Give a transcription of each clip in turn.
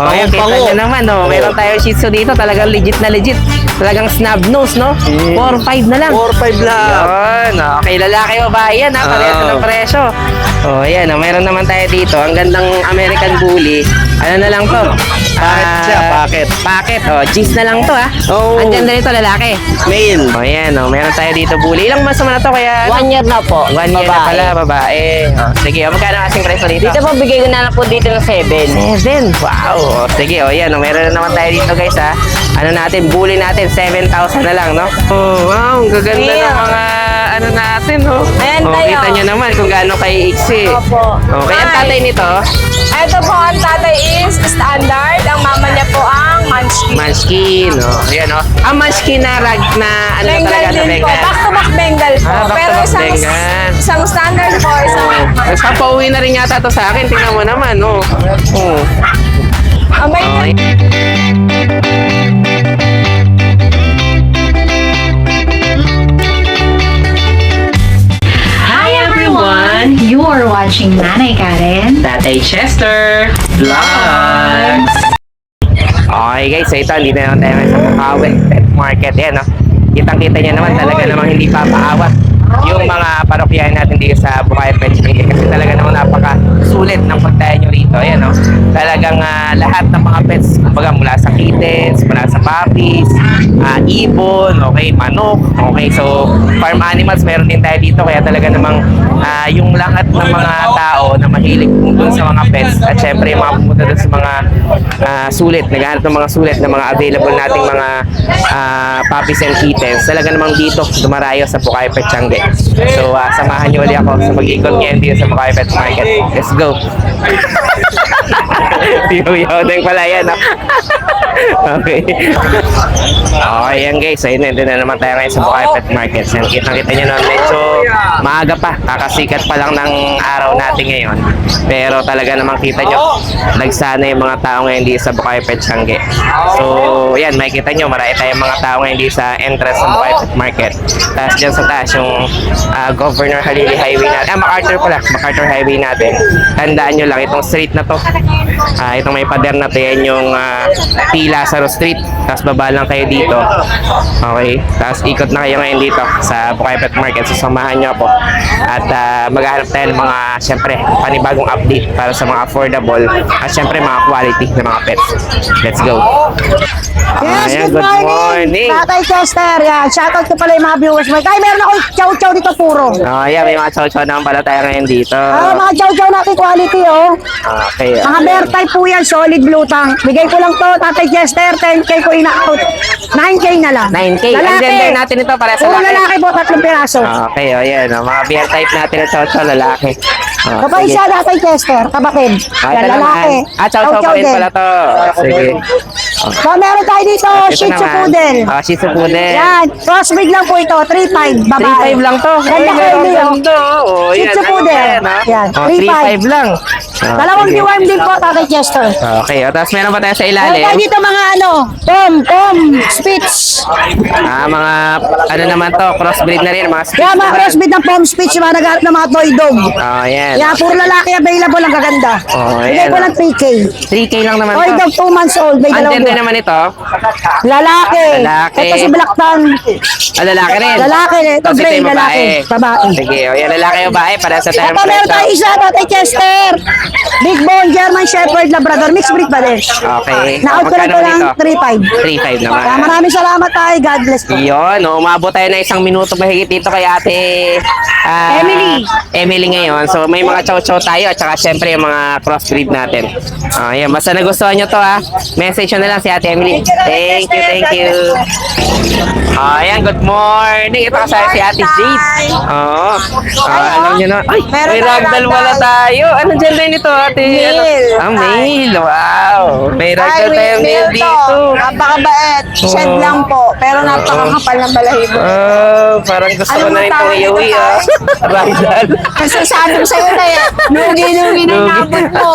Oh, yun, kita nyo naman, no? Meron tayong Shih Tzu dito, talagang legit na legit. Talagang snub nose, no? 4-5 na lang. 4-5 lang. Yun, okay, lalaki o bahay yan, ha? Parehas ng presyo. Oh, yan, meron naman tayo dito. Ang gandang American Bully. Ano na lang to? Packet siya, packet. Packet, oh. G's na lang to, ha? Oh. Ang ganda nito, lalaki. Male. Oh, yan, meron tayo dito Bully. Ilang months naman na to, kaya... 1 year na po. 1 year na pala, babae. Oh, sige, magkano ang asing presyo dito? Dito po, bigay ko na lang po dito ng 7. 7. Wow. Sige, yan. Meron na naman tayo dito, guys, ha. Ano natin, Bully natin, 7,000 na lang, no? Oh, wow. Ang gaganda ng mga, ano natin, no? Ayan Oh, tayo. kita nyo naman kung gaano kay Iksi. Opo. Okay, ang tatay nito, Ito po, ang tatay is standard. Ang mama niya po ang munchkin. Munchkin, oh. Ayan, oh. Ang Munchkin na rag na, ano Bengal talaga sa din po. Bengal. Back-to-back Bengal po. Ah, Pero back-to-back isang, Bengal. isang standard po, isang Basta pauwi na rin yata to sa akin. Tingnan mo naman, oh. Oh. ang may Okay. Hi everyone! You're watching Nanay Karen. Tatay Chester Vlogs! Okay guys, so ito, hindi na naman tayo sa Bukawi Pet Market. Yan, no? Kitang-kita niya naman, talaga namang hindi papaawat yung mga parokyahan natin dito sa Bukawi Pet Market. Kasi talaga namang napaka-sulit ng pagtayo nyo rito. Yan, no? Talagang lahat ng mga pets, kumbaga mula sa kittens, mula sa puppies, ibon, okay, manok, okay. So, farm animals, meron din tayo dito. Kaya talaga namang yung lahat ng mga tao na mahilig dun sa mga pets at syempre yung mga pumunta dun sa mga sulit, naghahanap ng mga sulit na mga available nating mga puppies and kittens, talaga namang dito dumarayo sa Bukawi Pet Changi. So samahan niyo ulit ako sa mag-ikot ngayon dito sa Bukawi Pet Market. Let's go! Yaw-yaw din pala yan, no? Okay. Okay, yan guys. Ayun, nandun na naman tayo ngayon sa Bukawi Pet Market. So, kitang-kita nyo naman, medyo maaga pa. Kakasikat pa lang ng araw natin ngayon. Pero talaga naman kita nyo, nagsana yung mga tao ngayon dito sa Bukawi Pet Changi. So, yan, makikita nyo, marami tayong mga tao ngayon dito sa entrance ng Bukawi Pet Market. Tapos dyan sa taas, yung Governor Halili Highway natin. MacArthur pala, MacArthur Highway natin. Tandaan nyo lang, itong street na to, itong may pader na to, yan yung P. Lazaro Street. Tapos baba lang kayo dito. Okay. Tapos ikot na kayo ngayon dito sa Bukawi Pet Market. So samahan nyo ako. At maghahanap tayo ng mga, syempre, panibagong update para sa mga affordable at syempre mga quality ng mga pets. Let's go. Yes, Ayan, good morning. Tatay Chester, yan. Shoutout ko pala yung mga viewers mo. Kaya meron ako chow-chow dito puro. Oh, yeah, may mga chow-chow naman pala tayo ngayon dito. Mga chow-chow natin quality, oh. Okay. Mga bear type po yan, solid blue tank. Bigay ko lang to, Tatay Chester, 10K ko ina-out. 9K na lang. 9K. Ang Lalaki. gender natin ito para sa Puro lalaki. lalaki po, 3 piraso. Okay, oh, yan. Mga bear type natin na chow-chow, lalaki. Oh, Kapag sige. isa, Tatay Chester, kapatid. Ah, Yan, ito lalaki. naman. Chow-chow pa rin din. pala to. Sige. So, meron tayo dito, Ito Shih Tzu naman. Poodle. Shih Tzu Poodle. Yan, crossbreed lang po ito, 3.5, babae. 3.5 lang to. Ganda ko Ay, yun, oh. ganda, oh. Shih Yan, Tzu ano Poodle. yan, ha? Yan, Oh, 3.5 3.5 lang. Dalawang sige. deworm din po, Tatay Chester. Okay, tapos meron pa tayo sa Meron tayo ilalim. dito mga Tom, Spitz. Mga, ano naman to, crossbreed na rin, mga spitz Kaya mga naman. crossbreed ng Pom Spitz, yung mga nagharap ng mga toy dog. Oh, yan. Kaya puro lalaki available, ang gaganda. Oh, Bigay ayan, ko oh. ng 3K. 3K lang naman Toy to. dog, 2 months old, may Ang dalawang gender buwan. naman ito. Lalaki. Lalaki. Ito si Black Tan. Lalaki rin. Lalaki. Ito Tapos gray, yung lalaki. Babae. Sige, oh, yan, lalaki o babae para sa term Ito meron tayo isa, Tatay Chester. Big Bone, German Shepherd, Labrador. Mixed breed pa din. Okay. Na-out ko lang Magkano ito ng dito? 3.5. 3.5 naman. Kaya maraming salamat tayo. God bless po. Yun, umabot tayo na 1 minuto mahigit dito kay ate Emily ngayon. So may mga chow-chow tayo at saka syempre yung mga crossbreed natin. Ayan, basta nagustuhan nyo to message nyo na lang si ate Emily. Thank you. Ayan, good morning. Ito kasama si ate Jade. Oo. Alam nyo na. Ay, may ragdoll wala tayo. Anong gender nito ate? Male. Male. Wow. May ragdoll tayong male dito. Napakabait. Shed Oo. lang po. Pero napakakapal ng balahibo. Parang gusto ko Alam mo, na rin itong tawag ito iuwi Ragdoll. Kasi sabi ko sa'yo na yan. Lugi-lugi na inabot mo.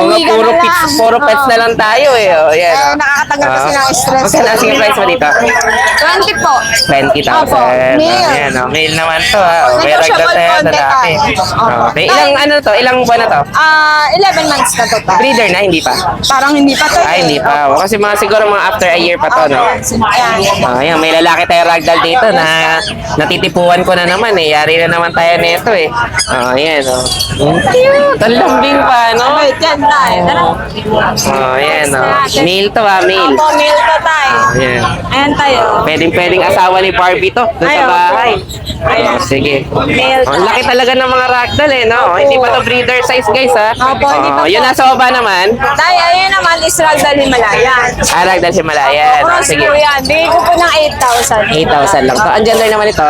Uwi ka na lang. Puro pets na lang tayo Oh, yan. Nakakatagal kasi ng stress. Magkano ang sige price mo dito? 20 po. 20,000. Opo, male. Ayan, male naman to May Negotiable ragdoll tayo konti lalaki. tayo. Okay. Ilang ano to? Ilang buwan na to? 11 months na to tayo. Breeder na, hindi pa. Parang hindi pa to. Ay, hindi pa. O, kasi mga siguro mga after a year pa to, no? Ayan. Ayan, may lalaki tayo ragdoll dito na natitipuan ko na naman eh. Yari na naman tayo nito eh. Ayan, oh. Cute! Ang lambing pa, no? Wait, yan tayo. Tara. Ayan, oh. Male to male. Opo, meal to tayo. Ayan. Ayan tayo. Pwedeng asawa ni Barbie to doon sa Ay, opo. bahay. Sige. Male Ang laki talaga ng mga ragdoll eh, no? Hindi pa to breeder size, guys, ha? Opo, hindi pa po. Yun nasa baba naman. Tayo, ayun naman is Ragdoll Himalayan. Ragdoll Himalayan. Cross Sige. po yan. Bigay ko po ng 8,000. 8,000 lang to. Ang gender naman ito.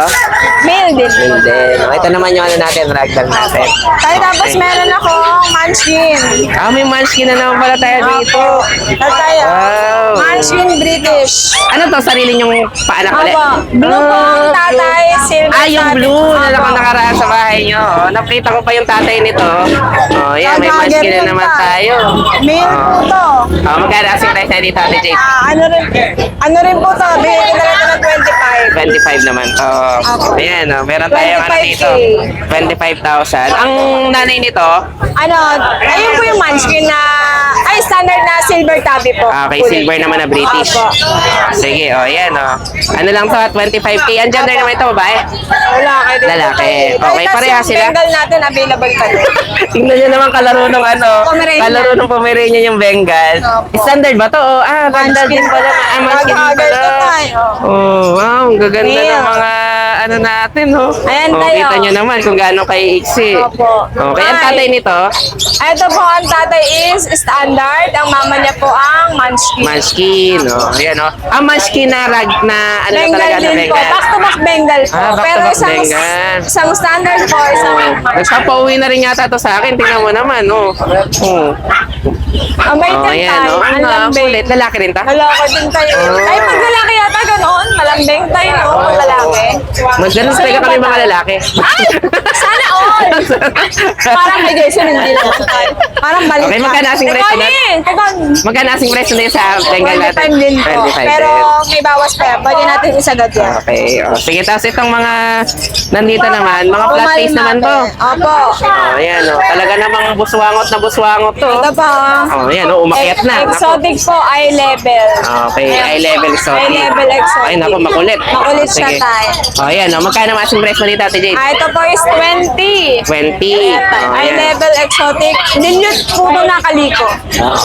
Male din. And then, ito naman yung ano natin, ragdoll natin. Tayo tapos meron akong munchkin. May munchkin na naman pala tayo dito. Opo. Tayo. Wow. Munchkin British. Ano to, sarili nyong paanak ulit? Opo. Blue po ang tatay. Silver Yung sabi. blue na Opo. nakaraan sa bahay nyo. Nakita ko pa yung tatay nito. Yan, may Nag-hanger munchkin na yun naman pa. tayo. Male po to. Magkano asing price na dito, Ate Jade? Ano rin po to. Bigay ko na rin ng 25. 25 naman to. Ayan, meron tayong ano 25K. dito. 25,000. Ang nanay nito, Ayun po yung munchkin na, standard na silver tabby po. okay, silver naman na British. Opo. Sige, yan Ano lang to, 25K. Ang gender naman ito, babae? Lalaki din. Lalaki. Okay, Tapos pareha yung sila? Bengal natin, available pa rin. Tingnan nyo naman kalaro ng Pomeranian. kalaro ng Pomeranian yung Bengal. Opo. Standard ba to? Ganda din pala. Munchkin din Mag-hanger pala. to tayo. Wow, ang gaganda Male. ng mga ano natin, Ayan tayo. Kita nyo naman kung gaano kay iksi. Opo. Okay, ang Ay. tatay nito, Ito po, ang tatay is standard. Ang mama niya po ang munchkin. Munchkin, Ayan, Ang Munchkin na ano na Bengal talaga sa din po. Bengal. Back to back Bengal po. Back to Pero back isang, Bengal. isang standard po, isang munchkin. Nagpapauwi na rin yata to sa akin. Tingnan mo naman, Ang bait din ayan, tayo. Ang Ang lambing. kulit. Lalaki rin ta? Maloko din tayo. Oh. Ay, pag lalaki yata ganoon. Malambing tayo, no? Pag lalaki. Ganun talaga kami mga lalaki. Ay! Sana all! Parang kay Jason, hindi naman tayo. Parang balik Okay, magkano asing price ulit? Magkano asing price na yun sa Bengal natin? 25 din po. 25 Pero din. may bawas pa yan. Pwede natin isagad yan. Okay. Sige, tapos itong mga nandito naman, mga flat face naman to. Opo. Ayan, talaga namang buswangot na buswangot to. Ito pa. Ayan, umakyat na. Naku. Exotic po, eye level. Okay, eye level exotic. Eye level exotic. Ay, naku, makulit. Makulit siya Sige. tayo. Ayan, magkano ang asking price mo dito, Ate Jade? Ito po is 20. 20. Eye level exotic. Dilute puro nakaliko.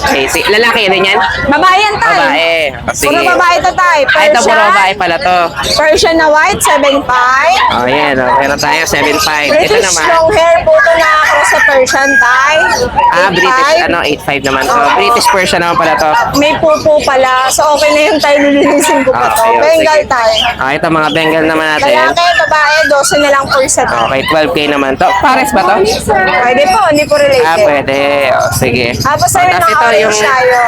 Okay, lalaki rin yan? Babae yan tayo. Babae. Sige. Puro babae to tayo. Ito puro Persian. babae pala to. Persian na white, 7'5". Ayan, meron tayo 7.5. Ito British naman. long hair po ito na cross sa Persian tie. British, 8'5". 8.5 naman to. Oo. British Persian naman pala to. May pupo pala. So okay na yung tayo nilinisin ko pa to. Okay, Bengal sige. tie. Ito mga Bengal naman natin. Lalaki, babae, 12 na lang per set. Okay, 12K naman to. Pares ba to? Pwede po, hindi po related. Pwede. Sige. Tapos sa'yo Tapos ng ito orange yung... tayo.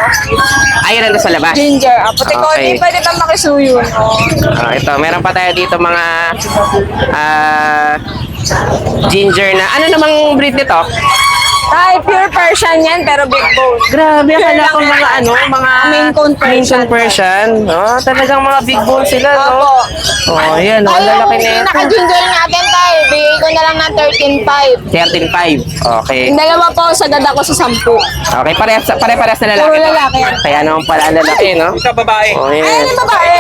Ayun, nandun sa labas. Ginger. Puti ko, Okay. di pwede ba makisuyo? No? Ito, meron pa tayo dito mga ginger na. Ano namang breed nito? Tay, pure Persian yan, pero big bone. Grabe, Pure akala ko lang mga yan. mga Maine Coon Persian. Persian. Talagang mga big bone sila, no? Opo. Ayan, ang lalaki na ito. Naka-ginger natin tayo. Bigay ko na lang ng 13.5. 13.5. Okay. Yung dalawa po, sagad ako sa 10. Okay, pare-parehas na lalaki. Puro lalaki yan. Kaya naman pala ang lalaki, no? Sa babae. Ayan Ayan. yung babae.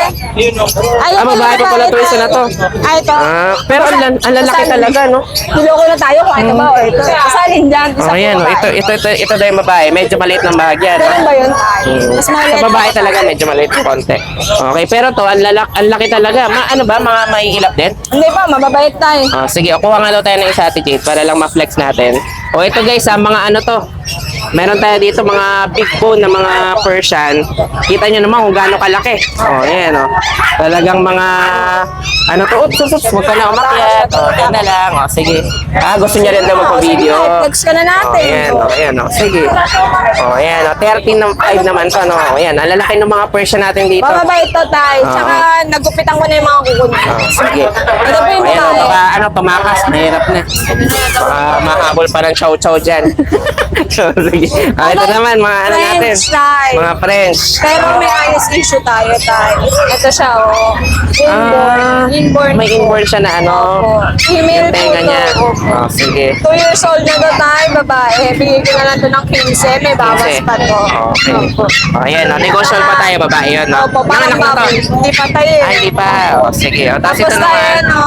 Ayan babae pa pala to, isa na to. Ay, ito. Pero ang lalaki talaga, no? Niloko na tayo kung ito ba o ito. Kasalin dyan. Isa Oh, ayan, po no? babae. Ito daw yung babae. Medyo maliit ng bahagyan. Ganun ba yun? Mas Sa maliit babae na talaga, medyo maliit ng konti. Okay, pero to, ang laki talaga. Ano ba, mga maiilap din? Hindi pa, mababait tayo. Sige, kuha nga daw tayo ng isa, Ate Jade, para lang ma-flex natin. Ito guys, mga ano to. Meron tayo dito mga big bone na mga Persian. Kita nyo naman kung gaano kalaki. Ayan, talagang mga ano to, ups, huwag ka na umakyat. Yan na lang. Sige. Gusto niya rin daw magpa-video. Flex ka na natin. Ayan, sige. Ayan, 13.5 naman to, no. Ayan, ang lalaki ng mga Persian natin dito. Mababait to tayo. Tsaka nagupitan ko na yung mga kuko niya. Sige. Ito po yung Ayan, babae. baka tumakas, mahirap na. Baka mahabol pa ng chow-chow dyan. So, sige. Ito naman, mga ano natin. French tie. Mga French. Pero may eyes issue tayo. Ito siya, oh. Window. Inborn May po. inborn siya na ano. Opo. Female Yung po tenga to. niya. Opo. Oh, sige. 2 years old na to tayo, babae. Bigay ko na lang to ng 15. May bawas Kasi, pa to. okay. Opo. Oh, ayan, no. Negotiable pa tayo, babae yun, no? Opo, parang Nanganak na to. baboy. Hindi pa tayo eh. Ay, hindi pa. Oh, sige. Oh, tapos Tapos ito tayo, naman. no?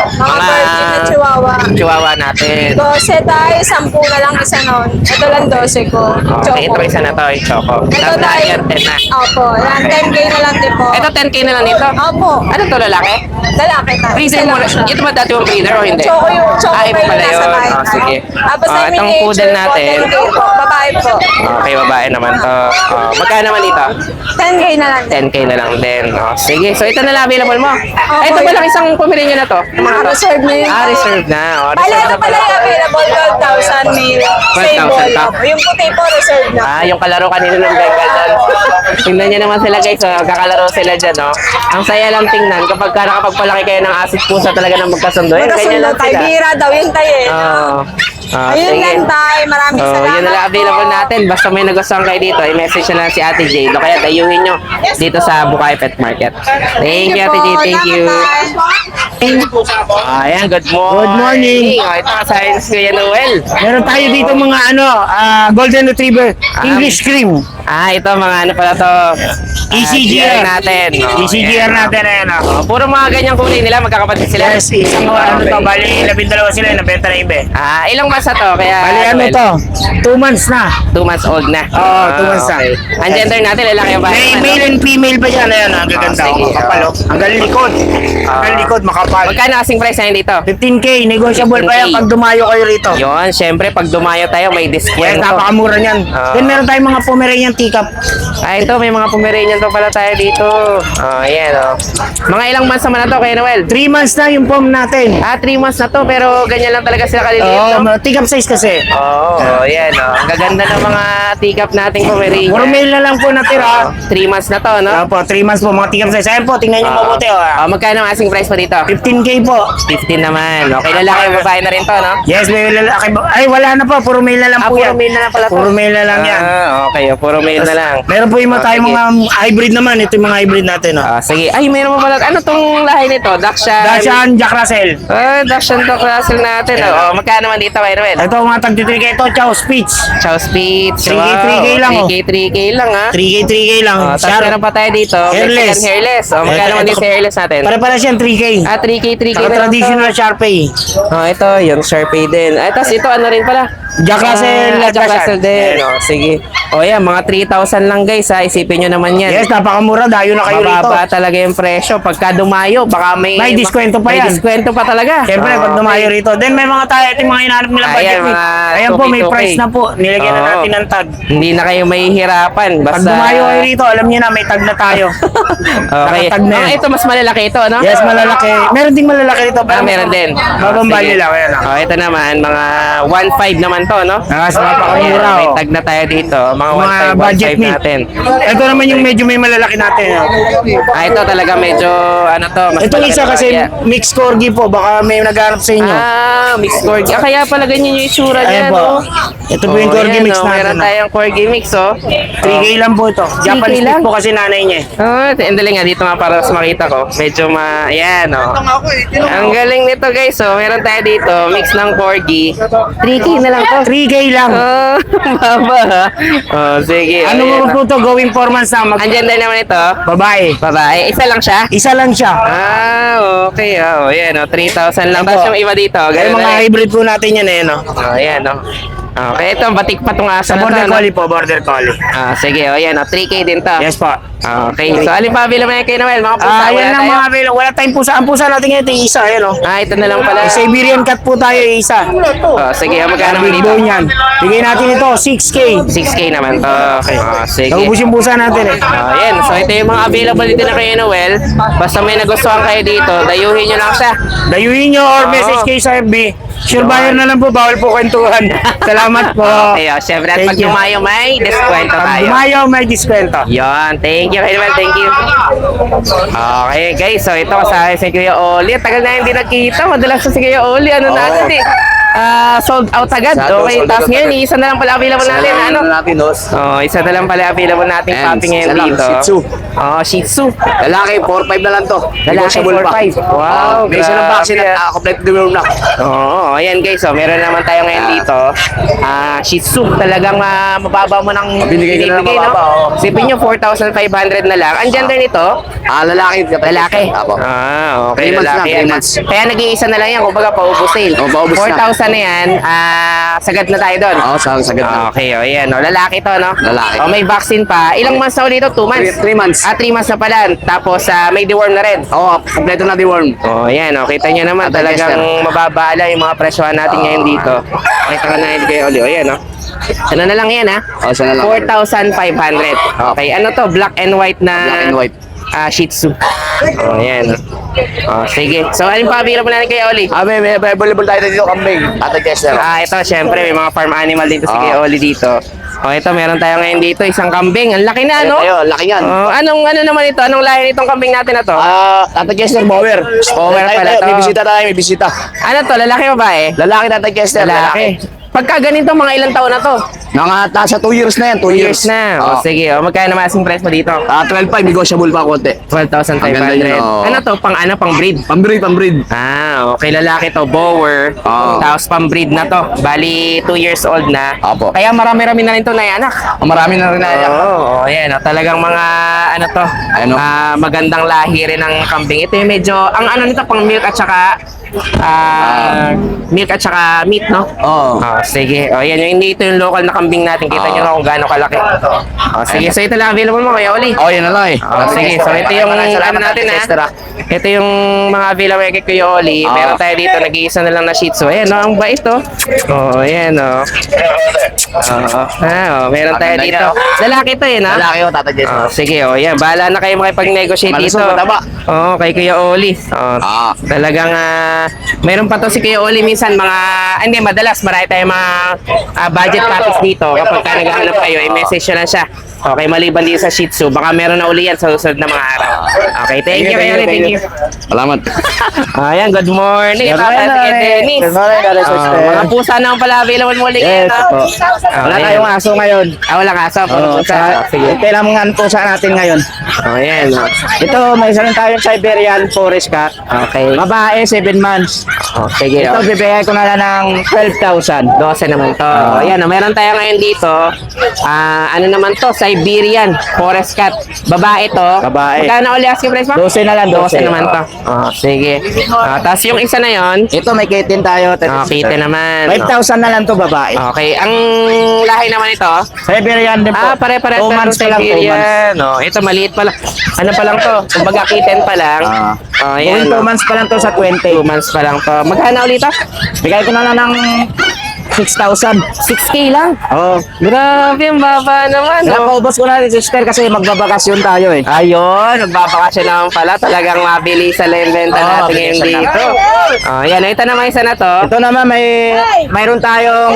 Mga virgin na chihuahua. Chihuahua natin. 12 tayo, 10 na lang isa nun. Ito lang 12 ko. Okay, ito Choco. isa na to, yung Choco. Ito Tapos tayo. lahat yan, 10 na. Opo, yan 10K na lang din po. Ito 10K na lang dito. Opo. Ano to, lalaki? Lalaki tayo. Breeder mo na siya. Ito ba dati yung breeder o hindi? Choco yung Choco Ah, iba pa yung pala nasa yun. bahay. Oh, sige. Tapos Oh, ay itong miniature poodle po, natin. 10K po. Babae po. Okay, babae naman to. Oh, magkano naman dito? 10K na lang. 10K na lang din. Oh, sige, so ito na lang available mo. Ay, ito pala isang Pomeranian na to. Yung mga to. Reserve na yun. Ah, reserve na. Oh, Bale, reserve ito na pala yung available 12,000 mil. 12,000 Stable. pa. Yung puti po, reserve na. Ah, yung kalaro kanina ng Bengal doon. Tingnan niyo naman sila guys, oh. Kakalaro sila dyan, no? Ang saya lang tingnan kapag nakapagpalaki kayo ng asit pusa talaga ng magkasundo. Yan, ganyan Magkasundo lang tayo. sila. Bira daw yun tayo eh. Oo. Ah, Ayun sige. lang tayo. Maraming Oh, salamat yun na lang available po. natin. Basta may nagustuhan kayo dito, i-message na lang si Ate Jade. O kaya dayuhin nyo dito sa Bukay Pet Market. Thank you, Ate po. Jade. Thank you. Ayan, good morning. Good morning. Oh, ito kasahin si Kuya Noel. Meron tayo dito mga Golden Retriever, English Cream. Ah, ito mga ano pala to. ECGR. natin. Oh, ECGR ayan. natin, ayan. Oh, puro mga ganyang kulay nila, magkakapatid sila. Yes, isang bali 12 sila, nabenta na iba eh. Ah, ilang months na to? Kaya, Bali Noel? 2 months na. 2 months old na. Oo, 2 months na. okay. Ang gender natin, lalaki o babae? May naman, male no? and female pa yan, ayan, ang gaganda, sige. makapal, oh. Ang galing likod. Ang galing likod, makapal. Magkano kasing price na dito? 15K, negotiable pa yan 15K. pag dumayo kayo rito. Yun, syempre, pag dumayo tayo, may Yes, discount. napakamura niyan. Ah. Then meron tayong mga Pomeranian teacup. Ah, ito, may mga Pomeranian to pala tayo dito. Oh, ayan, oh. Mga ilang months naman na to, Kuya Noel? 3 months na yung pom natin. Ah, 3 months na to, pero ganyan lang talaga sila kaliliit, Oo, no? teacup size kasi. Oo, ayan, oh. Ang gaganda ng mga teacup nating Pomeranian. Puro male na lang po natira. 3 months na to, no? Opo, 3 months po, mga teacup size. Ayan po, tingnan niyo mabuti. Oh, magkano ang asking price po dito? 15K po. 15 naman. Okay, lalaki o babae na rin to, no? Yes, may lalaki. Ay, wala na po. Puro male na lang Ah, po puro yan. male na lang pala to. Puro male na lang yan. Ah, okay. Puro male na lang. Meron po yung tayo sige. mga hybrid naman. Ito yung mga hybrid natin. Oh. Ah, sige. Ay, mayroon mo pala. Ano tong lahi nito? Dachshund. Dachshund, Jack Russell. Ah, Dachshund to Russell natin. Oh, magkano naman dito, Kuya Noel? Ito mga tag-3K ito. Chow Speech. Chow Spitz. 3K, 3K lang, oh. 3K lang, ha? 3K lang. Oh, tapos Sharp. meron pa tayo dito. Hairless. Mexican hairless. Oh, magkano Ito, naman ito. dito sa hairless natin? Pare-pare siyan 3K. Ah, 3K na lang to. Traditional Sharpei. Oh, ito, yung Sharpei din. Ay, tapos ito, ano rin pala? Jack Russell. Ah, Jack Russell din. Yes. Oh, sige. Oh, yan, mga 3,000 lang, guys, ha? Isipin nyo naman yan. Yes, napakamura. Dayo na kayo rito. Mababa talaga yung presyo. Pagka dumayo, baka May diskwento pa yan. May diskwento pa talaga. Siyempre, pag dumayo rito. Then may mga tayo, ito yung mga hinahanap nila budget. Ayan, mga Ayan po, may 2K. price na po. Nilagyan na Oo. natin ng tag. Hindi na kayo mahihirapan. Pag Basta... dumayo kayo rito, alam niyo na, may tag na tayo. Okay. Nakatag na yan. Ah, ito, mas malalaki ito, ano? Yes, malalaki. Meron ding malalaki rito. Ah, meron din. Babang Sige. value lang. Ayan lang. Oh, ito naman, mga 1.5 naman to, no? Yes, napakamura. May Oh. tag na tayo dito. Mga Mga 1.5, budget 1.5 meat. natin. Ito naman yung medyo may malalaki natin. Ah, ito talaga medyo, ano to, mas Itong malaki isa na kasi kaya. mixed corgi po. Baka may naghanap sa inyo. Ah, mixed corgi. Ah, kaya pala ganyan yung itsura niya, Ayan po. no? Ito po yung corgi ayan, mix oh, natin. Meron tayong corgi mix, oh. 3K lang po ito. Japanese lang? mix po kasi nanay niya. Oh, endali nga dito nga para mas makita ko. Medyo ayan, oh. Ang galing nito, guys, oh. Meron tayo dito, mix ng corgi. 3K na lang to. 3K lang. Oh, baba, ha? Oh, sige. Ano ayan, mo oh. po ito? Going 4 months na. Andyan din naman ito. Babae. Babae. Isa lang siya? Isa lang siya. Ah, okay. Oh, yan, oh. 3,000 lang. Apo. Tapos yung iba dito. Ay, Ganun mga na rin. hybrid po natin yan eh, no? Oh, yan, oh. Okay, ito, batik pa itong asa Sa na to, border no? collie po, border collie. Ah, sige, oh, yan, oh. 3K din to. Yes po. Okay, so alin pa available na kay Noel? Mga pusa, Ah, wala yan lang tayo? mga available. Wala tayong pusa. Ang pusa natin ngayon, ito yung isa, ayan o. Ah, ito na lang pala. Siberian cat po tayo, yung isa. Oh, sige, magkano naman Big dito? bone yan. Bigay natin ito, 6K. 6K naman to. Okay. Oh, sige. Naubos yung pusa natin eh. Oh, yan. So, ito yung mga available dito na kay Noel. Basta may nagustuhan kayo dito, dayuhin nyo lang siya. Dayuhin nyo or Oo. message kayo sa FB. Sure buyer na lang po, bawal po kwentuhan. Salamat po. Okay, oh, syempre, at Thank pag you. dumayo may diskwento Pag tayo. dumayo, may diskwento. Yon, thank you, Noel. Thank you. Okay, guys. So, ito kasama si Kuya Oli. Tagal na hindi nagkita. Madalas sa si Kuya Oli. Ano natin eh. sold out agad. Masyado, Okay, sold tapos out ngayon, agad. isa na lang pala available natin. Ano? natin, boss. Oh, isa na lang pala available nating Ayan, puppy ngayon isa lang, dito. Shih Tzu. Oh, Shih Tzu. Lalaki, 4-5 na lang to. Lalaki, Negotiable pa. 4-5. Wow, May isa ng grabe, vaccine at complete deworm na. Oo, ayan guys, so meron naman tayo ngayon dito. Shih Tzu, talagang mababa mo ng Binigay ka na ng mababa, oo. Sipin nyo, 4,500 na lang. Ang gender nito, Lalaki. lalaki. Apo. Okay, 3 months lalaki. na, 3 months. Kaya nag-iisa na lang yan, kumbaga paubos sale. Oo, paubos na. 4,000 na yan, sagad na tayo doon. Oo, sagad na. Okay, o yan. O, lalaki to, no? Lalaki. O, may vaccine pa. Ilang months na ulit ito? 2 months? 3 months. 3 months na pala. Tapos, may deworm na rin. Oo, kompleto na deworm. Oh, ayan. O, kita nyo naman. At Talagang tester. mababala yung mga presyohan natin ngayon dito. Kita ka na yun kayo, Oli. O, ayan, o. Ano na lang yan, ha? Oo, sana lang. 4,500. Okay, ano to? Black and white na... Black and white. Shih Tzu. Oh, ayan. Oh, sige. So, anong pa available natin kay Oli? May available tayo dito kambing. Ate Chester. Ito, syempre, may mga farm animal dito si Oo. Kuya Oli dito. Oh, ito, meron tayo ngayon dito, isang kambing. Ang laki na, no? Ayun, laki yan. Oh, ano naman ito? Anong lahi nitong kambing natin na to? Ate Chester, Bower. Bower pala to. May bisita tayo, may bisita. Ano to? Lalaki o babae? Lalaki na Ate Chester. Lalaki. Pagka ganito, mga ilang taon na to? Mga nasa 2 years na yan, 2 years. Years na. Oh, sige. Oh, magkano naman asking price mo dito? 12.5, negotiable pa konti. 12,500. Ang ganda yun, oh. Ano to? Pang breed? Pambreed. Okay, lalaki to, bower. Oo. Tapos pang-breed na to. Bali, 2 years old na. Opo. Kaya marami-rami na rin to na anak. Marami na rin na yan. Oo, ayan. Talagang mga, ano to, Ano? magandang lahi rin ng kambing. Ito yung medyo, ang ano nito, pang milk at saka, milk at saka meat, no? Oo. Sige. O, yan. Hindi ito yung local na kambing natin. Kita nyo na kung gaano kalaki. Sige. So, ito lang available mo, Kuya Oli. Oh, yan na lang eh. Sige, so ito yung ano natin ha. Ito yung mga available kay Kuya Oli. Meron tayo dito, nag-iisa na lang na Shih Tzu. Ayan, ang bait to. Oh, ayan, oh. Meron tayo Maganda dito. yan. Lalaki to eh, na? Lalaki ko, Tata Chester. Sige, oh, yan. Bahala na kayo makipag-negotiate dito. Malusog, mataba. Kay Kuya Oli. Talagang, meron pa to si Kuya Oli minsan, madalas, marami tayong mga budget packages dito. Kapag ka naghahanap kayo, i-message nyo lang siya. Okay, maliban din sa Shih Tzu. Baka meron na uli yan sa susunod na mga araw. Okay, thank you, Kuya Oli. Thank you. Salamat. Ayan, good morning. Ito si Dennis. Good morning, Ate Chester. Mga pusa na pala available mo ulit. Yes po. Wala Wala tayong aso ngayon. walang aso. Puro pusa. Sige. Ito lang ang pusa natin ngayon. Ayan. Ito, may isa rin tayong Siberian Forest Cat. Okay. Babae, 7 months. Sige. Ito, bibigay ko na lang ng 12,000. 12 naman to. Ayan, meron tayo ngayon dito. Ano naman to? Siberian Forest Cat. Babae to. Babae. Magkano uli asking price mo? 12 na lang, 12 12 naman to. Sige. Tapos yung isa na yon. Ito, may kitten tayo. Kita naman. 5,000 na lang to babae. Okay. Ang lahi naman ito. Siberian din po. Pare-pare 2 months pa lang, 2 months. Siberian. Ito maliit pa lang. Ano pa lang to? Kumbaga kitten pa lang. Going 2 months pa lang to sa 20. 2 months pa lang to. Magkano ulit to? Bigay ko na lang ng 6,000. 6K lang. Oh. Grabe, ang baba naman. Napaubos ko na rin, sister, kasi magbabakasyon tayo eh. Ayun, nagbabakasyon naman pala. Talagang mabilisan lang yung benta natin ngayon mabilisan na. dito. Yan, ito naman isa na to. Ito naman, mayroon tayong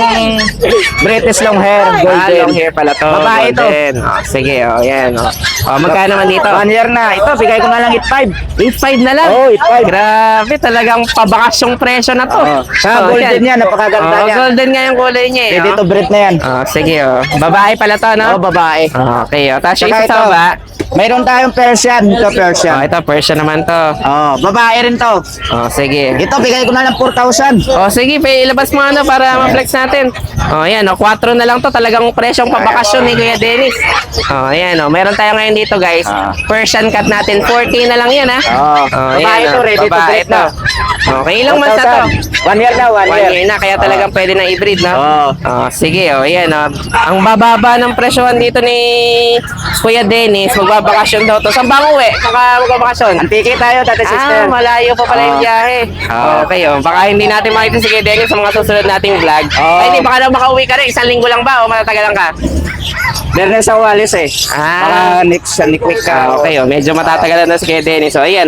British long hair, golden. Long hair pala to. Babae to. Golden. Sige, yan. Magkano naman dito? 1 year na. Ito, bigay ko na lang 8,500. 8.5 na lang. 8,500. Grabe, talagang pabakasyong presyo na to. Golden yan, napakaganda yan. Golden nga yung kulay niya eh. Pwede to breed na yan. Sige, babae pala to, no? Babae. Okay, tapos yung Saka isa sa ito, baba. mayroon tayong Persian. Ito, Persian. Ito, Persian naman to. Babae rin to. Sige. Ito, bigay ko na lang 4,000. Sige, ilabas mo ano para ma-flex natin. Yan, 4 na lang to. Talagang presyong pabakasyon ni Kuya Dennis. Ayan, meron tayo ngayon dito, guys. Persian cat natin. 40 na lang yan, ha? Babae to, ready to breed na. Okay, ilang months na to? 1 year na, 1 1 year. year na, kaya talagang pwede na i-breed, no? Sige, ayan. Ang bababa ng presyohan dito ni Kuya Dennis. Magbabakasyon daw to. Saan ba ang uwi? Magbabakasyon? Antiki tayo, Tate Sister. Malayo pa pala yung biyahe. Okay, baka hindi natin makita si Kuya Dennis sa mga susunod nating vlog. Ay, hindi, baka na makauwi ka rin. 1 linggo lang ba o matatagalan ka? Bernes sa Walis eh. Baka next week ka. Okay, medyo matatagalan na si Kuya Dennis. Ayan,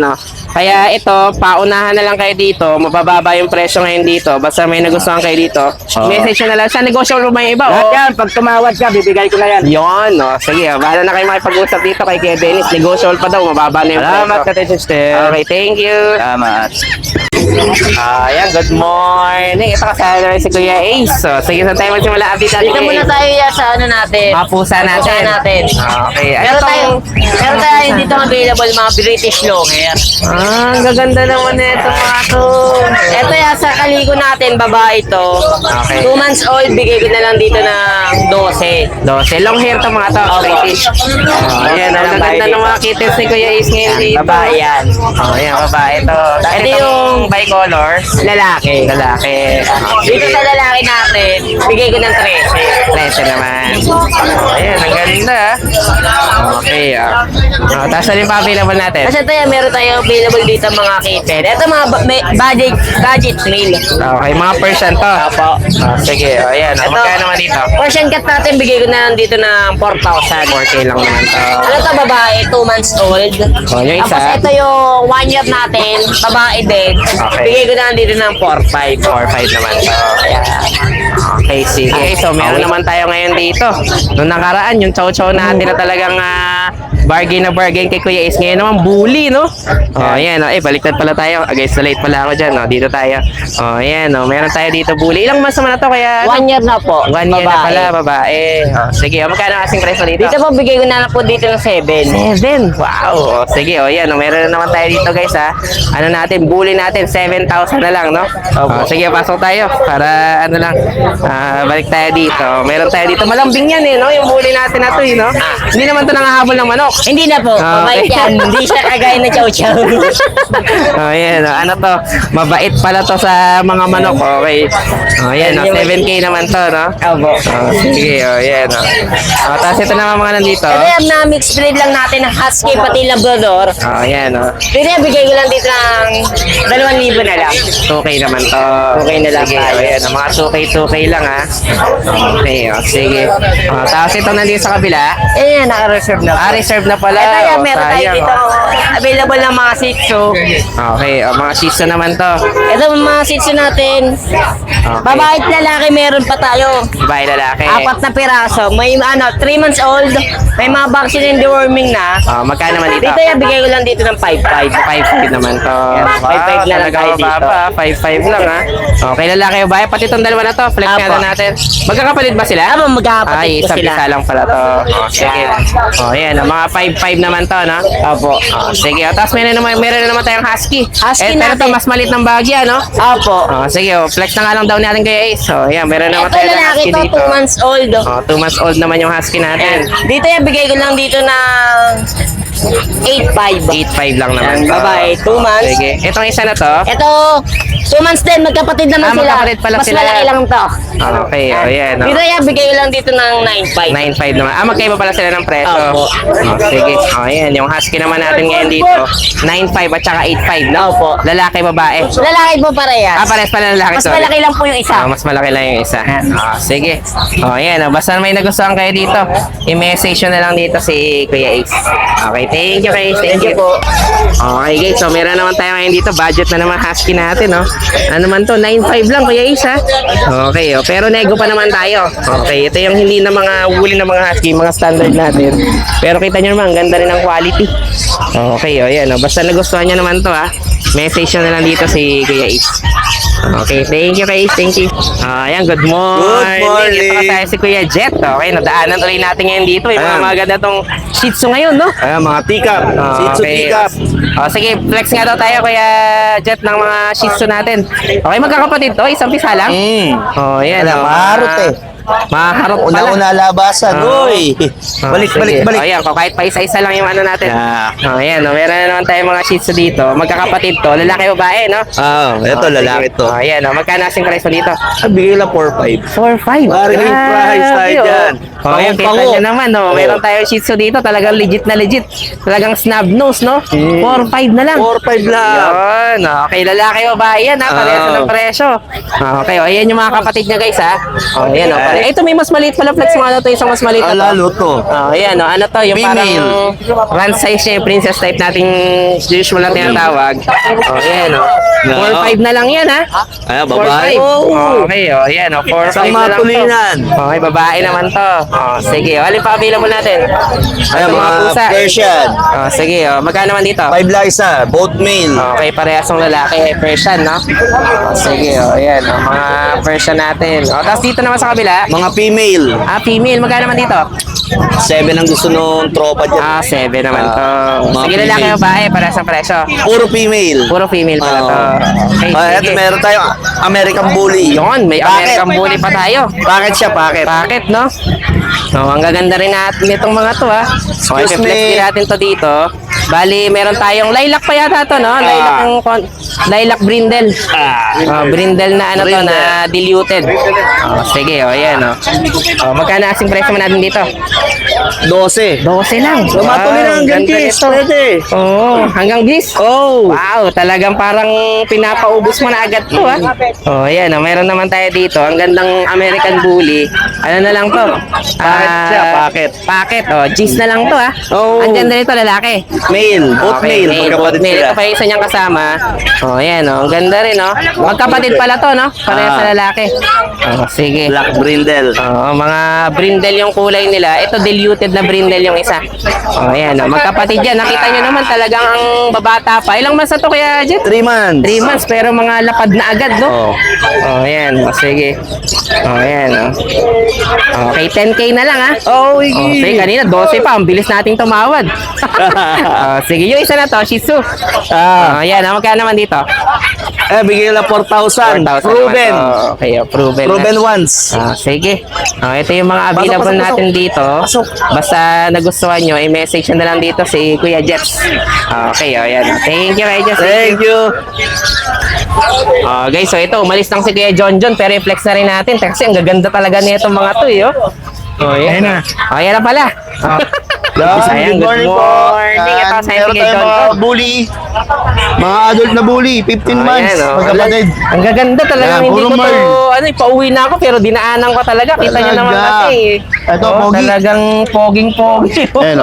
Kaya ito, paunahan na lang kayo dito. Mabababa yung presyo ngayon dito. Basta may nagustuhan kayo dito. Message na lang siya. Negosyable ba yung iba? Lahat yan, pag tumawad ka, bibigay ko na yan. Yon, sige. Bahala na kayo makipag-usap dito kay Kuya Dennis. Negosyable pa daw. Mababa na yung presyo. Salamat, Tate Sister. Okay, thank you. Salamat. Ayan, good morning. Ito kasama namin si Kuya Ace. So, sige, saan tayo magsimula? Update natin Dito kay muna Ace. tayo yan sa ano natin. Mga pusa natin. Pusa natin. Okay. Ano Meron tayo dito available mga British long hair. ang gaganda naman nito mga to. Ito yan sa kaligo natin, babae to. Okay. 2 months old, bigay ko na lang dito ng 12. 12. Long hair to mga to. British. Ayan, ang gaganda ng mga kittens ni Kuya Ace ngayon dito. Babae yan. Ayan, babae to. Ito yung bicolor. lalaki. Lalaki. Dito sa lalaki natin, bigay ko ng 13. 13 naman. Ayan, ang ganda. Okay, tapos ano yung pa-available natin? Kasi ito yan, meron tayo available dito mga kitten. Ito mga budget meal. Okay, mga Persian to. Apo. Sige, ayan. Magkano naman dito? Persian cat natin, bigay ko na lang dito ng 4,000. 4K lang naman to. Ano to babae, 2 months old. Oh, yung isa? Tapos ito yung 1 year natin, babae din. Okay. Bigay ko na lang dito ng 4,500. 4-5 naman to. Okay, sige. So, meron naman tayo ngayon dito. Noong nakaraan, yung chow-chow natin na talagang bargain na bargain kay Kuya Ace. Ngayon naman, bully, no? Oh, ayan. Oh, baliktad pala tayo. Guys, late pala ako dyan. Oh, dito tayo. Oh, ayan. Oh, meron tayo dito, bully. Ilang months naman na to? Kaya, 1 year na po. 1 year na pala, babae. Oh, sige. Oh, magkano kasing presyo dito? Dito po, bigay ko na lang po dito ng 7. 7. Wow. Oh, sige, oh, yan. Oh, meron na naman tayo dito, guys, ha. Ano natin, bully natin, 7,000 na lang, no? Oh, sige, pasok tayo. Para, ano lang, balik tayo dito. Meron tayo dito. Malambing yan, eh, no? Yung bully natin na to, eh, no? Hindi naman to nangahabol ng manok. Hindi na po, mabait Okay. yan. Hindi siya kagaya na chow-chow. Oh, yan. Oh, ano to? Mabait pala to sa mga manok. Okay. Oh, yan. Oh, 7K naman to, no? Opo. Oh, sige, oh, yan. Oh. Oh, tapos ito naman mga nandito. Ito yung na mixed breed lang natin ng husky pati labrador. Oh, yan, oh. Dito yung bigay ko lang dito ng 2,000 na lang. 2K naman to. 2K na lang Sige, tayo. oh, yan. Mga 2K lang, ha. Okay, oh, sige. Oh, tapos ito nandito sa kabila. Eh, naka-reserve na po. Reserve na pala. Ito yan, Oh, meron tayo sayang, dito oh. available ng mga Shih Tzu. Okay, oh, mga Shih Tzu naman to. Ito mga Shih Tzu natin. Babae at lalaki meron pa tayo. Babae, lalaki. 4 na piraso. May 3 months old. May mga vaccine and deworming na. Oh, magkano naman dito? Dito yung bigay ko lang dito ng 5,500. 5.5 naman to. 5.5 na lang tayo dito. Mababa, 5.5 lang, ha. Okay, lalaki o babae. Pati itong dalawa na to. Flex nga Apo. na natin. Magkakapalit ba sila? Ano magkakapatid Ay, ko sila? isa lang pala to. Oh, sige. Oh, yan. Mga 5.5 naman to, no? Opo. Oh, sige. Oh, tapos meron na naman tayong husky. Husky pero natin. to mas malit ng bagya, no? Opo. Oh, sige. Oh, flex na nga lang daw natin kay Ace. So, yan. Meron naman Ito tayo ng lalaki husky to, dito. 2 months old. Oh, 2 months old naman yung husky natin. Dito yung bigay ko lang dito ng 8,500. 8.5 lang naman. Yan, babae, 2 months. Sige. Itong isa na to. Ito, 2 months din, magkapatid naman sila. Magkapatid pala Mas sila. malaki lang to. Okay. Oh, yan. Oh. Dito yan, bigay ko lang dito ng 9,500. 9.5 naman. Magkaiba pala sila ng presyo. Opo. Oh, sige. Oh, ayan. Yung husky naman natin ngayon dito. 9.5 at saka 8.5, no? Opo. Lalaki, babae. Lalaki po parehas. Pares pala lalaki. Mas sorry. malaki lang po yung isa. Mas malaki lang yung isa. Sige. Ayan. Basta may nagustuhan kayo dito, i-message nyo na lang dito si Kuya Ace. Okay. Thank you, Kuya Ace. Thank you po. Okay, guys. So, meron naman tayo ngayon dito. Budget na naman husky natin, no? Ano naman to? 9.5 lang, Kuya Ace, ha? Okay. Oh. Pero nego pa naman tayo. Okay. Ito yung hindi na mga huli na mga husky, mga standard natin. Pero kita nyo naman, ang ganda rin ng quality. Okay. O, yan. Oh. Basta nagustuhan nyo naman to, ha? Message nyo na lang dito si Kuya Ace. Okay, thank you, Kuya Ace. Thank you. Ayan, good morning. Good morning. Ito tayo si Kuya Jet. Okay, nadaanan ulit natin ngayon dito. May mga Ayan. maganda tong Shih Tzu ngayon, no? Ayan, mga tikap. Shih Tzu Okay. tikap. Sige, flex nga daw tayo, Kuya Jet, ng mga Shih Tzu natin. Okay, magkakapatid to. Isang pisa lang. Oh, yan. Ayan, oh, maharot eh. Maharot pala. Una-una labasan. Uy! Balik, Sige. balik, balik. Ayan, kahit pa isa-isa lang yung ano natin. Yeah. Ayan, meron na naman tayo mga Shih Tzu dito. Magkakapatid to. Lalaki o babae, no? Ito, lalaki to. Ayan, magkano asing price mo dito? Bigay lang 4-5. 4-5. Bargain price tayo dyan. Ayan, kita Pango-pango. nyo naman, no? Meron tayong Shih Tzu dito. Talagang legit na legit. Talagang snub nose, no? 4-5 na lang. 4-5 lang. Yun. Okay, lalaki o babae yan, ha? Parehas na ng presyo. Okay, o, ayan yung mga kapatid niya, guys, ha? O, ayan, o. Ito, may mas maliit pala flex mga to. Isang mas maliit na to. Lalo to. Oh, ayan, oh. Ano to? Yung Female. parang run size niya, yung princess type nating usual na tinatawag. Oh, ayan, oh. 4-5 na lang yan, ha? Ayan, babae. 4-5. Okay, oh, ayan, oh. 4-5 Isang na lang to. matulinan. Okay, babae naman to. Oh, sige. Alin pa available natin? Ayan, Ito, mga Persian. Oh, sige. Oh, magkano naman dito? 5 lang isa, both male. Okay, parehas ng lalaki. Persian, no? Oh, sige. Oh, ayan. Oh, mga Persian natin. Oh, tapos dito naman sa kabila. Mga female. Female. Magkano naman dito? 7 ang gusto nung tropa dyan. 7 naman to. mga Sige, lalaki female. o babae? Parehas ang presyo. Puro female. Puro female pala to. Okay, Ito sige. meron tayong American Bully. Yun, may Bakit? American Bully pa tayo. Bakit siya? Bakit? Bakit, no? Oh, ang gaganda rin natin itong mga to, ha. Okay, Excuse flex me. din natin to dito. Bali, meron tayong lilac pa yata to, no? Lilac brindle. Brindle na ano to, Brindle. na diluted. Oh, sige, yan, magkano asing presyo mo natin dito? 12. 12 lang. Tumatuloy na hanggang ganda kiss. nito. Pwede. Oo, hanggang bis. Oh. Wow, talagang parang pinapaubos mo na agad to, ha? Oh, yan, meron naman tayo dito. Ang gandang American Bully. Ano na lang to? Packet siya, packet. Packet, G's na lang to, ha? Oh. Ang ganda nito, lalaki. Male. Both Okay, male. Magkapatid both male. sila. Ito pa yung isa niyang kasama. Oh, yan, Ang ganda rin, Magkapatid pala to, no? Pareha sa lalaki. Oh, sige. Black brindle. Oo, mga brindle yung kulay nila. Ito diluted na brindle yung isa. Oh, ayan. Magkapatid yan. Nakita nyo naman talagang ang babata pa. Ilang months na to kaya, Jet? 3 months. 3 months pero mga lapad na agad, no? Oh. Oh, ayan. Sige. Oh, ayan. Okay, 10K na lang, ha? Oh, Oh, sige, kanina 12 pa. Ang bilis nating tumawad. Sige, yung isa na to, Shih Tzu. Ayan. Magkano naman dito? Bigyan lang 4,000. 4,000 Proven. naman to. Okay, proven. Proven na. once. Sige. Ito yung mga available Pasok. natin dito. Basta nagustuhan nyo, i-message nyo na lang dito si Kuya Jeps. Okay, ayan. Thank you, Kuya Jeps. Thank you. Guys, so ito, umalis lang si Kuya John pero i-flex na rin natin kasi ang gaganda talaga nitong mga to, Ayan na. Ayan na pala. Ayan, good morning. Ito sa Meron Kuya tayong John. mga bully. Mga adult na bully, 15 months. Magkapatid. Ang gaganda talaga. Ayan, Hindi puro ko to, Merl. pauwi na ako pero dinaanan ko talaga. Kita nyo naman Talaga. kasi. Ito, pogi. Talagang poging-pogi. Ayan,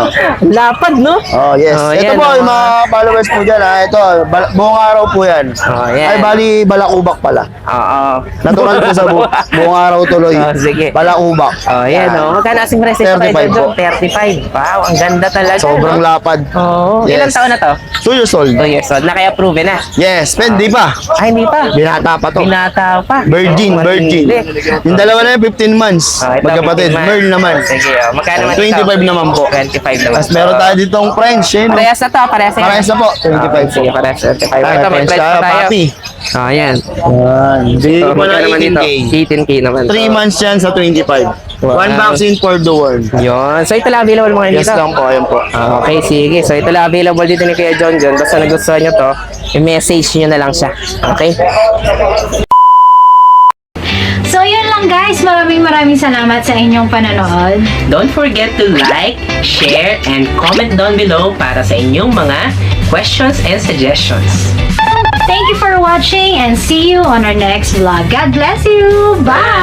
Lapad, no? Oh, yes. Oh, Ito yan, po, yung mga followers po dyan, ha. Ito, buong araw po yan. Oh, yan. Ay, bali, balakubak pala. Oo. Natural po sa buong araw tuloy. Oh, sige. Balakubak. Oh, yan, Magkano asing presyo pa 35 po. 35. Wow, ang ganda talaga. Sobrang no? lapad. Oo. Yes. Ilang taon na to? 2 years old. 2 years old. Na kaya proven na. Yes, hindi pa. Ay, hindi pa. Binata pa to. Binata pa. Virgin, Oh, virgin. matindi. Yung dalawa na yun, 15 months. Ito, Magkapatid. 15 months. Merl naman. Sige, magkano naman 25 naman po. 25 naman. Tapos meron tayo ditong French, eh. no? Parehas na to, parehas na. Parehas na po, 25 po. Sige, parehas na. 25. Ah, Ito, may French price pa tayo, tayo. papi. Ayan. Bigay So, ko po na magkano naman dito? 18K. 18K naman. 3 months yan sa 25. Wow. One vaccine for the world. Yun. So, ito lang available mga Yes dito. lang po, ayun po. Okay, sige. So, ito lang available dito ni Kuya John. Basta nagustuhan nyo to, i-message nyo na lang siya. Okay? So yun lang guys, maraming salamat sa inyong panonood. Don't forget to like, share, and comment down below para sa inyong mga questions and suggestions. Thank you for watching and see you on our next vlog. God bless you! Bye!